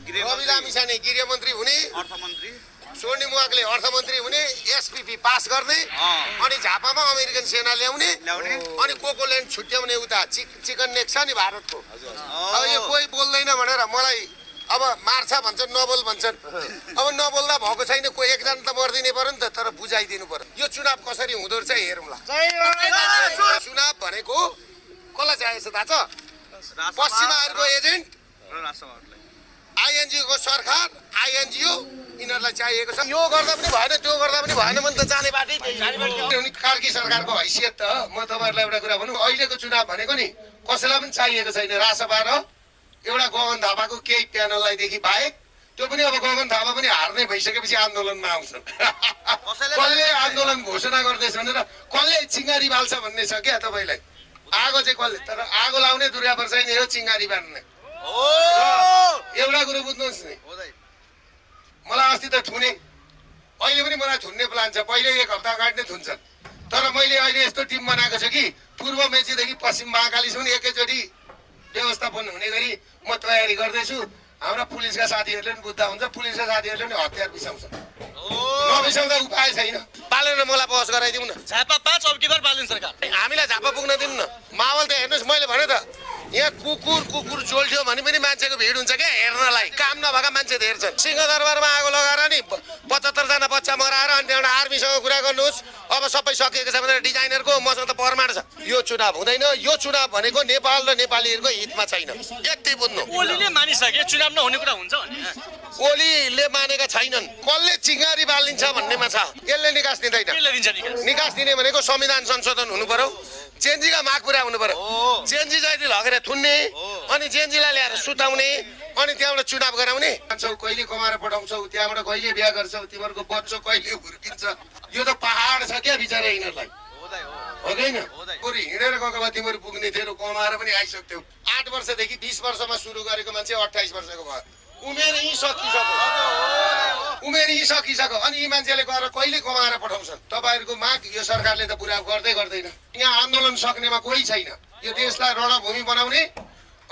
रवि लामिछाने गृहमन्त्री हुने, अर्थमन्त्री स्वर्णिम वाग्ले अर्थमन्त्री हुने, एसपीपी पास गर्ने, अनि झापामा अमेरिकन सेना ल्याउने, अनि कोकोल्यान्ड छुट्याउने उता चिकन नेक छ नि भारतको। अब यो कोही बोल्दैन भनेर मलाई अब मार्छ भन्छन्, नबोल भन्छन्। अब नबोल्दा भएको छैन, कोही एकजना त मर्दिनै पर्यो नि त, तर बुझाइदिनु पर्यो। यो चुनाव कसरी हुँदो रहेछ हेरौँला। चुनाव भनेको कसलाई चाहिएको छ थाहा छ? पश्चिमाहरूको एजेन्ट, आइएनजिओ को सरकार, आइएनजिओ यिनीहरूलाई चाहिएको छ। यो गर्दा पनि भएन, त्यो गर्दा पनि भएन भने त जाने बाटै कार्की सरकारको हैसियत त म तपाईँहरूलाई एउटा कुरा भनौँ, अहिलेको चुनाव भनेको नि कसैलाई पनि चाहिएको छैन। रासपा र एउटा गगन थापाको केही प्यानललाईदेखि बाहेक, त्यो पनि अब गगन थापा पनि हार्ने भइसकेपछि आन्दोलनमा आउँछन्। कसले आन्दोलन घोषणा गर्दैछ भनेर कसले चिङ्गारी बाल्छ भन्ने छ क्या तपाईँलाई। आगो चाहिँ कसले, तर आगो लाउने दुर्गा पर्साई नै हो चिङ्गारी बाल्ने। एउटा कुरो बुझ्नुहोस् नि, मलाई अस्ति त थुने, अहिले पनि मलाई थुन्ने प्लान छ। पहिले 1 हप्ता अगाडि नै थुन्छन्, तर मैले अहिले यस्तो टिम बनाएको छु कि पूर्व मेचीदेखि पश्चिम महाकालीसम्म एकैचोटि व्यवस्थापन हुने गरी म तयारी गर्दैछु। हाम्रा पुलिसका साथीहरूले पनि बुझ्दा हुन्छ, पुलिसका साथीहरूले पनि हतियार बिसाउँछन्। नबिसाउँदा उपाय छैन। पालेन मलाई बहस गराइदिउँ न। झापा 5 अब के गर्छ बालिन सरकार? हामीलाई झापा पुग्न दिनु न। माहौल त हेर्नुहोस्, मैले भने त यहाँ कुकुर जोल्थ्यो भने पनि मान्छेको भिड हुन्छ क्या हेर्नलाई। काम नभएका मान्छे हेर्छन्। सिंहदरबारमा आगो लगाएर नि 75 जना बच्चा मराएर अनि त्यहाँबाट आर्मीसँग कुरा गर्नुहोस्। अब सबै सकिएको छ भनेर डिजाइनरको मसँग त प्रमाण छ। यो चुनाव हुँदैन। यो चुनाव भनेको नेपाल र नेपालीहरूको हितमा छैन, यति बुझ्नु। ओलीले मानिसके चुनाव नहुने कुरा हुन्छ भने ओलीले मानेका छैनन्। कसले चिङ्गारी बालिन्छ भन्नेमा छ, यसले निकास दिँदैन। निकास दिने भनेको संविधान संशोधन हुनु पर्यो, चेन्जीका माग पुरा हुनु पर्यो। चेन्जी जहिले लगेर थुन्ने, अनि चेन्जीलाई ल्याएर सुताउने, अनि त्यहाँबाट चुनाव गराउने। कहिले कमाएर पठाउँछौ, त्यहाँबाट कहिले बिहा गर्छौ, तिमीहरूको बच्चो कहिले हुर्किन्छ। यो त पहाड छ क्या बिचरा यिनीहरूलाई, हो कि होइन? बरु हिँडेर गएको भए तिमीहरू पुग्ने थियो, कमाएर पनि आइसक्थ्यौ। 8 वर्षदेखि 20 वर्षमा सुरु गरेको मान्छे 28 वर्षको भयो। उमेर यहीँ सकिसक्यो। अनि यी मान्छेले गएर कहिले कमाएर पठाउँछन्? तपाईँहरूको माग यो सरकारले त पुरा गर्दै गर्दैन। यहाँ आन्दोलन सक्नेमा कोही छैन। यो देशलाई रणभूमि बनाउने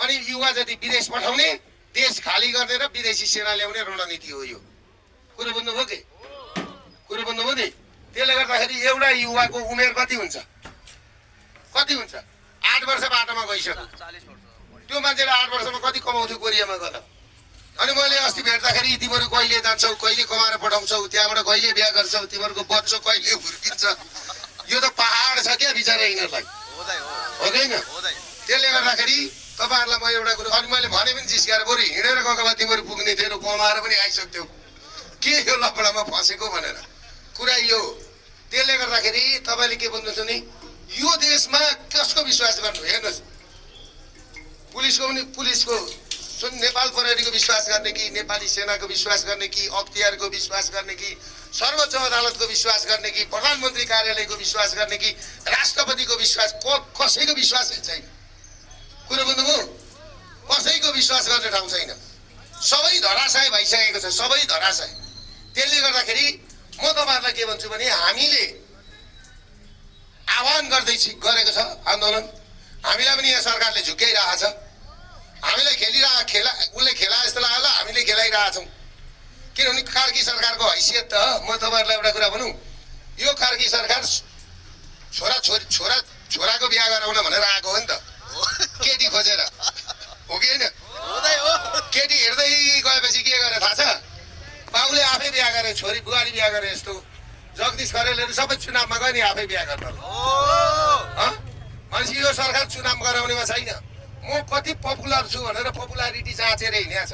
अनि युवा जति विदेश पठाउने, देश खाली गर्ने र विदेशी सेना ल्याउने रणनीति हो यो। कुरो बुझ्नुभयो कि? कुरो बुझ्नुभयो नि? त्यसले गर्दाखेरि एउटा युवाको उमेर कति हुन्छ? 8 वर्ष बाटोमा गइसक्यो। त्यो मान्छेले 8 वर्षमा कति कमाउँथ्यो कोरियामा गएर? अनि मैले अस्ति भेट्दाखेरि तिमीहरू कहिले जान्छौ, कहिले कमाएर पठाउँछौ, त्यहाँबाट कहिले बिहा गर्छौ, तिमीहरूको बच्चो कहिले हुर्किन्छ। यो त पहाड छ क्या बिचरा यिनीहरूलाई, हो कि होइन? त्यसले गर्दाखेरि तपाईँहरूलाई म एउटा कुरो, अनि मैले भने पनि जिस्काएर बरु हिँडेर गएको भए तिमीहरू पुग्ने थियो, कमाएर पनि आइसक्थ्यौ। के यो लफडामा फसेको भनेर कुरा यो। त्यसले गर्दाखेरि तपाईँले के भन्नुहुन्छ नि, यो देशमा कसको विश्वास गर्नु? हेर्नुहोस्, पुलिसको नेपाल प्रहरीको विश्वास गर्ने कि नेपाली सेनाको विश्वास गर्ने कि अख्तियारको विश्वास गर्ने कि सर्वोच्च अदालतको विश्वास गर्ने कि प्रधानमन्त्री कार्यालयको विश्वास गर्ने कि राष्ट्रपतिको विश्वास, कसैको विश्वास छैन। कुरो बुझ्नुभयो? कसैको विश्वास गर्ने ठाउँ छैन। सबै धराशय भइसकेको छ, सबै धराशय। त्यसले गर्दाखेरि म तपाईँहरूलाई के भन्छु भने हामीले आह्वान गरेको छ आन्दोलन। हामीलाई पनि यहाँ सरकारले झुक्क्याइरहेको छ। हामीलाई उसले खेला जस्तो लाग्यो, हामीले खेलाइरहेछौँ। किनभने कार्की सरकारको हैसियत त म तपाईँहरूलाई एउटा कुरा भनौँ, यो कार्की सरकार छोराको बिहा गराउन भनेर आएको हो नि त, केटी खोजेर, हो कि होइन? केटी हेर्दै गएपछि के गरे थाहा छ? बाबुले आफै बिहा गरे, छोरी बुहारी बिहा गरे। यस्तो जगदीश खरेलहरू सबै चुनावमा गए नि आफै बिहा गर्न। भनेपछि यो सरकार चुनाव गराउनेमा छैन। म कति पपुलर छु भनेर पपुलारिटी जाँचेर हिँडेको छ।